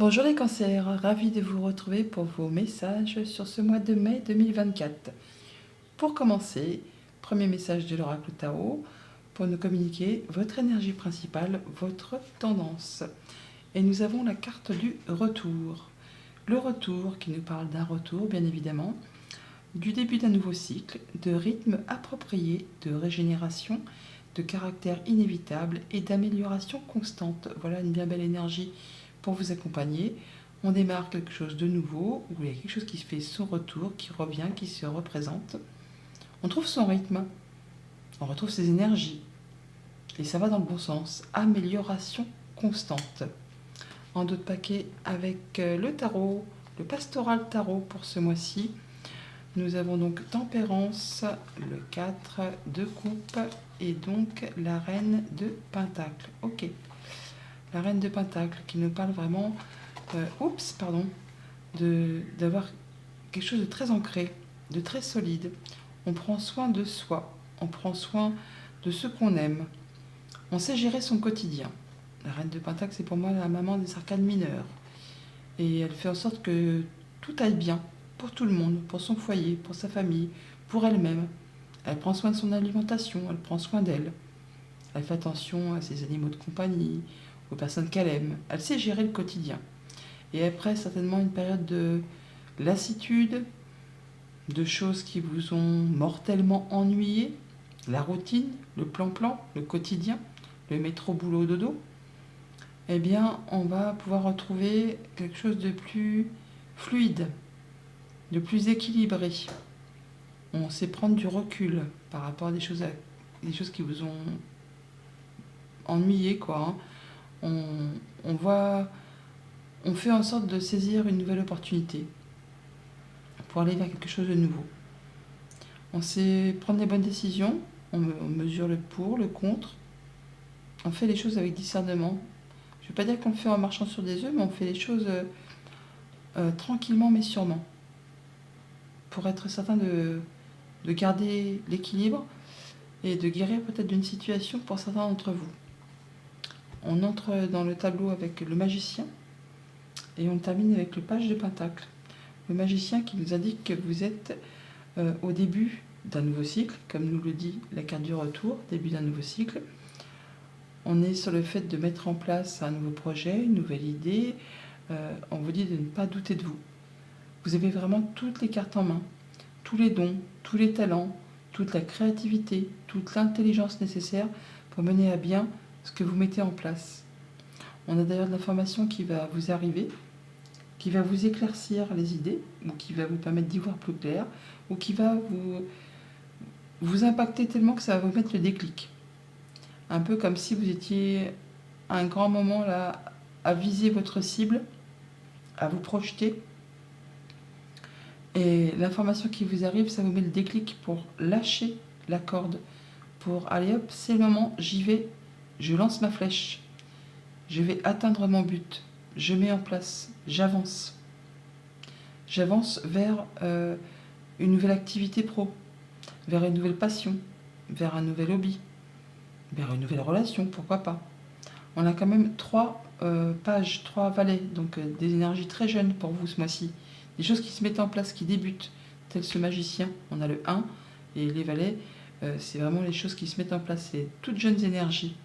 Bonjour les cancers, ravi de vous retrouver pour vos messages sur ce mois de mai 2024. Pour commencer, premier message de l'oracle Tao pour nous communiquer votre énergie principale, votre tendance. Et nous avons la carte du retour. Le retour qui nous parle d'un retour bien évidemment, du début d'un nouveau cycle, de rythme approprié, de régénération, de caractère inévitable et d'amélioration constante. Voilà une bien belle énergie pour vous accompagner. On démarre quelque chose de nouveau, où il y a quelque chose qui fait son retour, qui revient, qui se représente. On trouve son rythme, on retrouve ses énergies, et ça va dans le bon sens. Amélioration constante. En d'autres paquets avec le tarot, le pastoral tarot pour ce mois-ci. Nous avons donc Tempérance, le 4 de coupe et donc la reine de Pentacle. Ok. La reine de Pentacle qui nous parle vraiment, d'avoir quelque chose de très ancré, de très solide. On prend soin de soi, on prend soin de ce qu'on aime. On sait gérer son quotidien. La reine de Pentacle, c'est pour moi la maman des arcanes mineures. Et elle fait en sorte que tout aille bien pour tout le monde, pour son foyer, pour sa famille, pour elle-même. Elle prend soin de son alimentation, elle prend soin d'elle. Elle fait attention à ses animaux de compagnie, aux personnes qu'elle aime. Elle sait gérer le quotidien. Et après, certainement, une période de lassitude, de choses qui vous ont mortellement ennuyé, la routine, le plan-plan, le quotidien, le métro boulot dodo, eh bien, on va pouvoir retrouver quelque chose de plus fluide, de plus équilibré. On sait prendre du recul par rapport à des choses qui vous ont ennuyé, quoi. On voit, on fait en sorte de saisir une nouvelle opportunité pour aller vers quelque chose de nouveau. On sait prendre les bonnes décisions, on mesure le pour, le contre, on fait les choses avec discernement. Je ne veux pas dire qu'on le fait en marchant sur des œufs, mais on fait les choses tranquillement mais sûrement, pour être certain de garder l'équilibre et de guérir peut-être d'une situation pour certains d'entre vous. On entre dans le tableau avec le magicien et on termine avec le page de Pentacle. Le magicien qui nous indique que vous êtes au début d'un nouveau cycle, comme nous le dit la carte du retour, début d'un nouveau cycle. On est sur le fait de mettre en place un nouveau projet, une nouvelle idée. On vous dit de ne pas douter de vous. Vous avez vraiment toutes les cartes en main, tous les dons, tous les talents, toute la créativité, toute l'intelligence nécessaire pour mener à bien ce que vous mettez en place. On a d'ailleurs de l'information qui va vous arriver, qui va vous éclaircir les idées, ou qui va vous permettre d'y voir plus clair, ou qui va vous impacter tellement que ça va vous mettre le déclic. Un peu comme si vous étiez à un grand moment là, à viser votre cible, à vous projeter. Et l'information qui vous arrive, ça vous met le déclic pour lâcher la corde, pour aller hop, c'est le moment, j'y vais, je lance ma flèche, je vais atteindre mon but, je mets en place, j'avance. J'avance vers une nouvelle activité pro, vers une nouvelle passion, vers un nouvel hobby, vers une nouvelle relation, pourquoi pas. On a quand même 3 pages, 3 valets, donc des énergies très jeunes pour vous ce mois-ci. Des choses qui se mettent en place, qui débutent, tel ce magicien. On a le 1 et les valets, c'est vraiment les choses qui se mettent en place. C'est toutes jeunes énergies.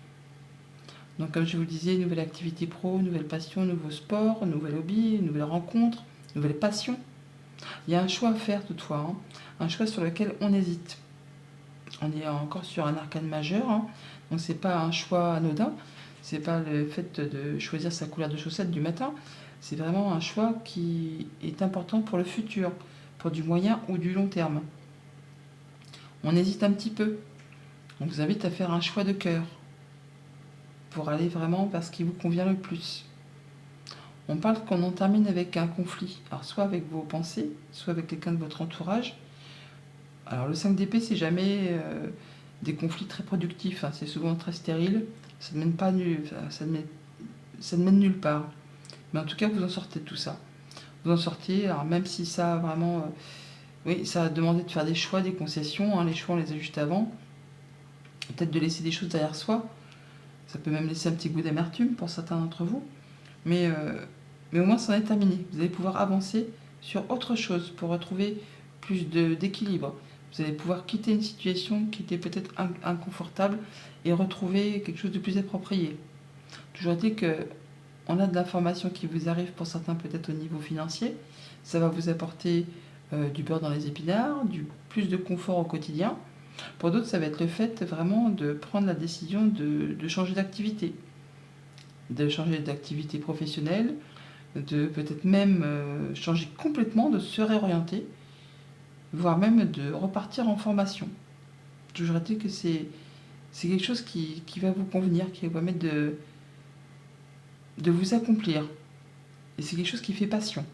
Donc comme je vous le disais, nouvelle activité pro, nouvelle passion, nouveau sport, nouvel hobby, nouvelle rencontre, nouvelle passion. Il y a un choix à faire toutefois, hein. Un choix sur lequel on hésite. On est encore sur un arcane majeur, hein. Donc c'est pas un choix anodin, c'est pas le fait de choisir sa couleur de chaussettes du matin, c'est vraiment un choix qui est important pour le futur, pour du moyen ou du long terme. On hésite un petit peu, on vous invite à faire un choix de cœur pour aller vraiment vers ce qui vous convient le plus. On parle qu'on en termine avec un conflit, alors soit avec vos pensées, soit avec quelqu'un de votre entourage. Alors le 5 d'épée, c'est jamais des conflits très productifs, hein. C'est souvent très stérile, ça ne mène pas ça ne mène nulle part. Mais en tout cas, vous en sortez de tout ça. Vous en sortez, alors même si ça a vraiment... oui, ça a demandé de faire des choix, des concessions, hein. Les choix, on les a juste avant. Peut-être de laisser des choses derrière soi. Ça peut même laisser un petit goût d'amertume pour certains d'entre vous. Mais Mais au moins, c'en est terminé. Vous allez pouvoir avancer sur autre chose pour retrouver plus d'équilibre. Vous allez pouvoir quitter une situation qui était peut-être inconfortable et retrouver quelque chose de plus approprié. Toujours est-il que on a de l'information qui vous arrive pour certains peut-être au niveau financier. Ça va vous apporter du beurre dans les épinards, plus de confort au quotidien. Pour d'autres, ça va être le fait vraiment de prendre la décision de changer d'activité. De changer d'activité professionnelle, de peut-être même changer complètement, de se réorienter, voire même de repartir en formation. Toujours est-il que c'est quelque chose qui va vous convenir, qui va vous permettre de vous accomplir. Et c'est quelque chose qui fait passion.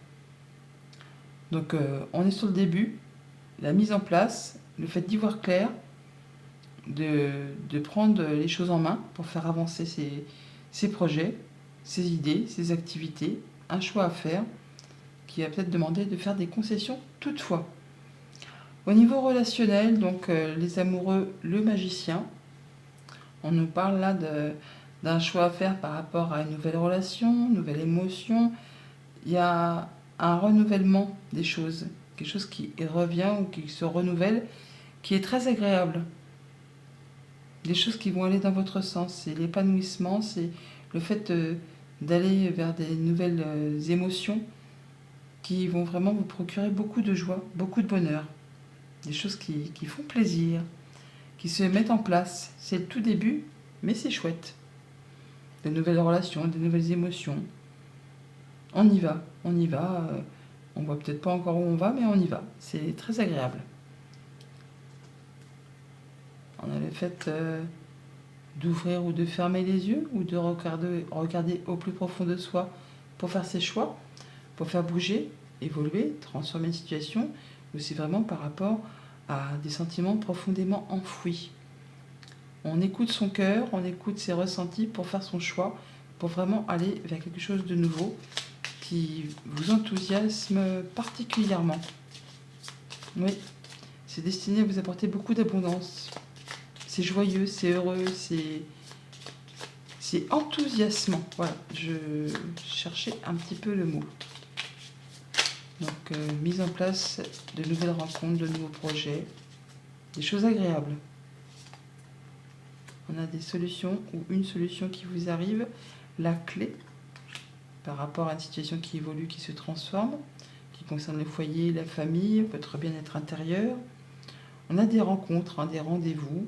Donc on est sur le début, la mise en place, le fait d'y voir clair, de prendre les choses en main pour faire avancer ses projets, ses idées, ses activités, un choix à faire qui va peut-être demander de faire des concessions toutefois. Au niveau relationnel, donc les amoureux, le magicien, on nous parle là d'un choix à faire par rapport à une nouvelle relation, une nouvelle émotion. Il y a un renouvellement des choses, quelque chose qui revient ou qui se renouvelle, qui est très agréable. Des choses qui vont aller dans votre sens, c'est l'épanouissement, c'est le fait d'aller vers des nouvelles émotions qui vont vraiment vous procurer beaucoup de joie, beaucoup de bonheur. Des choses qui font plaisir, qui se mettent en place. C'est le tout début, mais c'est chouette. Des nouvelles relations, des nouvelles émotions. On y va, on y va. On voit peut-être pas encore où on va, mais on y va. C'est très agréable. On a le fait d'ouvrir ou de fermer les yeux, ou de regarder au plus profond de soi pour faire ses choix, pour faire bouger, évoluer, transformer une situation, ou c'est vraiment par rapport à des sentiments profondément enfouis. On écoute son cœur, on écoute ses ressentis pour faire son choix, pour vraiment aller vers quelque chose de nouveau qui vous enthousiasme particulièrement. Oui, c'est destiné à vous apporter beaucoup d'abondance. C'est joyeux, c'est heureux, c'est enthousiasmant. Voilà, je cherchais un petit peu le mot. Donc, mise en place de nouvelles rencontres, de nouveaux projets, des choses agréables. On a des solutions ou une solution qui vous arrive, la clé par rapport à une situation qui évolue, qui se transforme, qui concerne le foyer, la famille, votre bien-être intérieur. On a des rencontres, des rendez-vous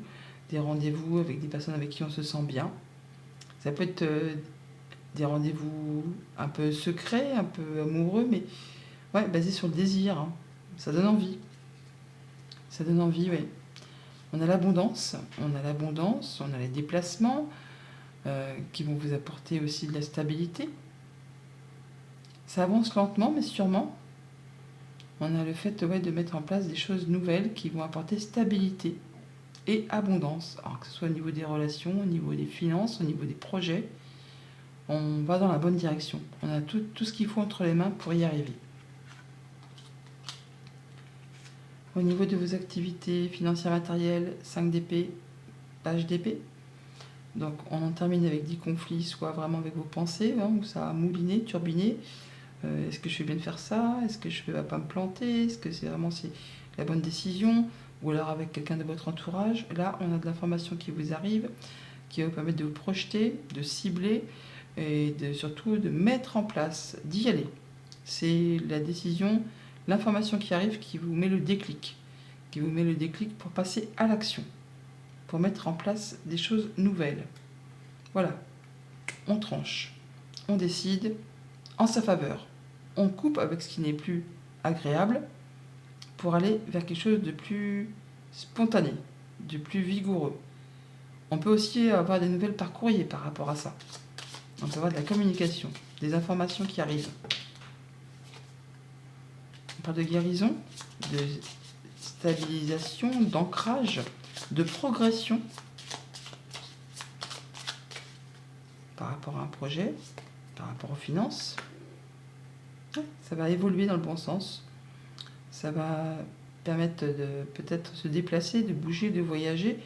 avec des personnes avec qui on se sent bien. Ça peut être des rendez-vous un peu secrets, un peu amoureux, mais ouais, basés sur le désir. Ça donne envie. Ça donne envie, oui. On a l'abondance, on a les déplacements qui vont vous apporter aussi de la stabilité. Ça avance lentement, mais sûrement. On a le fait de mettre en place des choses nouvelles qui vont apporter stabilité et abondance. Alors que ce soit au niveau des relations, au niveau des finances, au niveau des projets, on va dans la bonne direction. On a tout ce qu'il faut entre les mains pour y arriver. Au niveau de vos activités financières matérielles, 5 d'épée, page d'épée. Donc on en termine avec 10 conflits, soit vraiment avec vos pensées, où ça a mouliné, turbiné. Est-ce que je fais bien de faire ça? Est-ce que je ne vais pas me planter? Est-ce que c'est la bonne décision? Ou alors avec quelqu'un de votre entourage. Là, on a de l'information qui vous arrive, qui va vous permettre de vous projeter, de cibler et surtout de mettre en place, d'y aller. C'est la décision, l'information qui arrive qui vous met le déclic. Qui vous met le déclic pour passer à l'action. Pour mettre en place des choses nouvelles. Voilà. On tranche. On décide en sa faveur. On coupe avec ce qui n'est plus agréable pour aller vers quelque chose de plus spontané, de plus vigoureux. On peut aussi avoir des nouvelles par courrier par rapport à ça. On peut avoir de la communication, des informations qui arrivent. On parle de guérison, de stabilisation, d'ancrage, de progression par rapport à un projet, par rapport aux finances. Ça va évoluer dans le bon sens. Ça va permettre de peut-être se déplacer, de bouger, de voyager.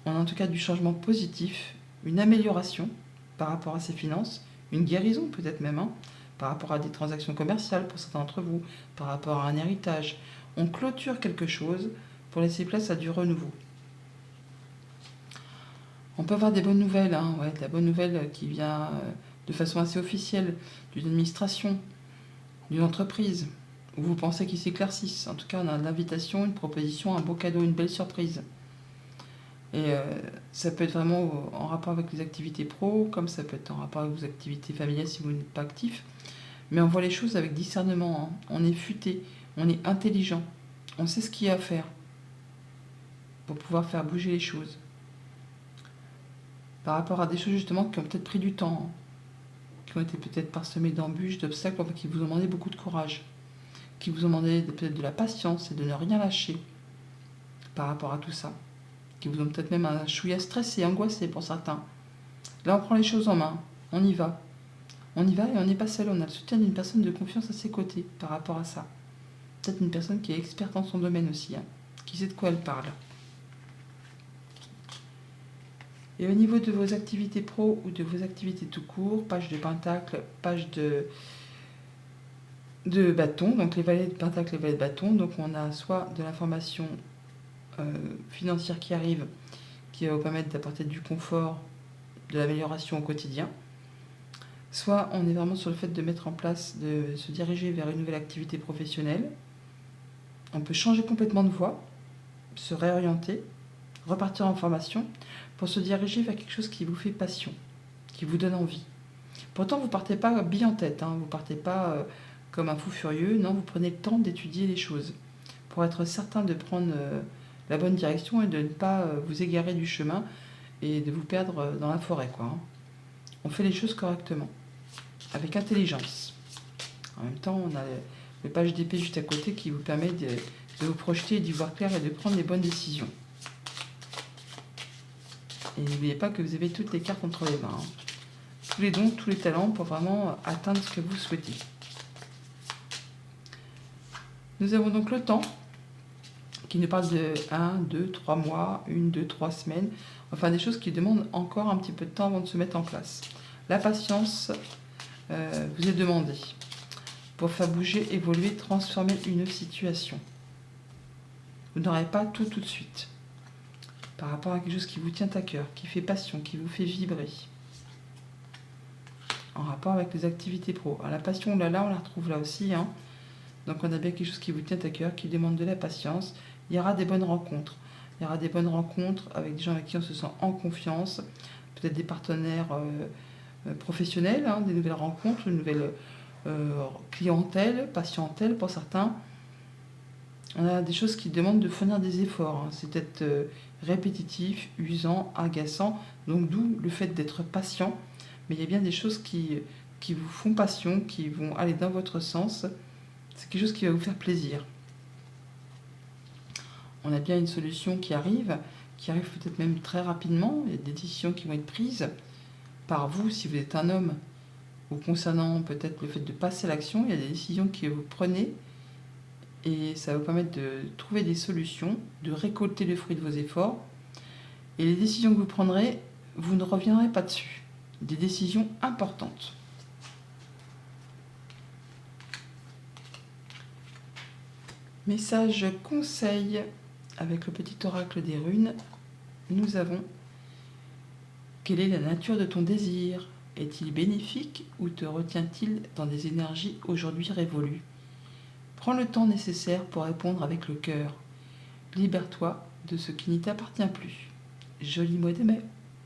On a en tout cas du changement positif, une amélioration par rapport à ses finances, une guérison peut-être même, par rapport à des transactions commerciales pour certains d'entre vous, par rapport à un héritage. On clôture quelque chose pour laisser place à du renouveau. On peut avoir des bonnes nouvelles, hein, ouais, de la bonne nouvelle qui vient de façon assez officielle d'une administration, d'une entreprise, où vous pensez qu'ils s'éclaircissent. En tout cas, on a de l'invitation, une proposition, un beau cadeau, une belle surprise. Et ça peut être vraiment en rapport avec les activités pro, comme ça peut être en rapport avec vos activités familiales si vous n'êtes pas actif. Mais on voit les choses avec discernement, hein. On est futé, on est intelligent, on sait ce qu'il y a à faire pour pouvoir faire bouger les choses. Par rapport à des choses justement qui ont peut-être pris du temps, hein, qui ont été peut-être parsemées d'embûches, d'obstacles, enfin, qui vous ont demandé beaucoup de courage, qui vous ont demandé peut-être de la patience et de ne rien lâcher par rapport à tout ça, qui vous ont peut-être même un chouïa stressé, angoissé pour certains. Là, on prend les choses en main, on y va. On y va et on n'est pas seul, on a le soutien d'une personne de confiance à ses côtés par rapport à ça. Peut-être une personne qui est experte en son domaine aussi, hein, qui sait de quoi elle parle. Et au niveau de vos activités pro ou de vos activités tout court, page de pentacle, page de bâton, donc les valets de pentacle, les valets de bâton, donc on a soit de l'information financière qui arrive, qui va vous permettre d'apporter du confort, de l'amélioration au quotidien, soit on est vraiment sur le fait de mettre en place, de se diriger vers une nouvelle activité professionnelle. On peut changer complètement de voie, se réorienter, repartir en formation, pour se diriger vers quelque chose qui vous fait passion, qui vous donne envie. Pourtant, vous ne partez pas bille en tête, hein, vous ne partez pas comme un fou furieux, non, vous prenez le temps d'étudier les choses, pour être certain de prendre la bonne direction et de ne pas vous égarer du chemin et de vous perdre dans la forêt, quoi, hein. On fait les choses correctement, avec intelligence. En même temps, on a le page d'épée juste à côté qui vous permet de vous projeter, d'y voir clair et de prendre les bonnes décisions. Et n'oubliez pas que vous avez toutes les cartes entre les mains, hein. Tous les dons, tous les talents pour vraiment atteindre ce que vous souhaitez. Nous avons donc le temps, qui nous parle de 1, 2, 3 mois, 1, 2, 3 semaines, enfin des choses qui demandent encore un petit peu de temps avant de se mettre en place. La patience vous est demandée pour faire bouger, évoluer, transformer une situation. Vous n'aurez pas tout de suite, par rapport à quelque chose qui vous tient à cœur, qui fait passion, qui vous fait vibrer, en rapport avec les activités pro. Alors, la passion, là, on la retrouve là aussi, hein. Donc on a bien quelque chose qui vous tient à cœur, qui demande de la patience. Il y aura des bonnes rencontres. Il y aura des bonnes rencontres avec des gens avec qui on se sent en confiance, peut-être des partenaires professionnels, hein, des nouvelles rencontres, une nouvelle clientèle, patientèle pour certains. On a des choses qui demandent de fournir des efforts, hein. C'est peut-être répétitif, usant, agaçant, donc d'où le fait d'être patient. Mais il y a bien des choses qui vous font passion, qui vont aller dans votre sens. C'est quelque chose qui va vous faire plaisir. On a bien une solution qui arrive peut-être même très rapidement. Il y a des décisions qui vont être prises par vous, si vous êtes un homme, ou concernant peut-être le fait de passer à l'action. Il y a des décisions que vous prenez et ça va vous permettre de trouver des solutions, de récolter le fruit de vos efforts. Et les décisions que vous prendrez, vous ne reviendrez pas dessus. Des décisions importantes. Message conseil avec le petit oracle des runes. Nous avons: quelle est la nature de ton désir? Est-il bénéfique ou te retient-il dans des énergies aujourd'hui révolues? Prends le temps nécessaire pour répondre avec le cœur. Libère-toi de ce qui ne t'appartient plus. Joli mois de mai.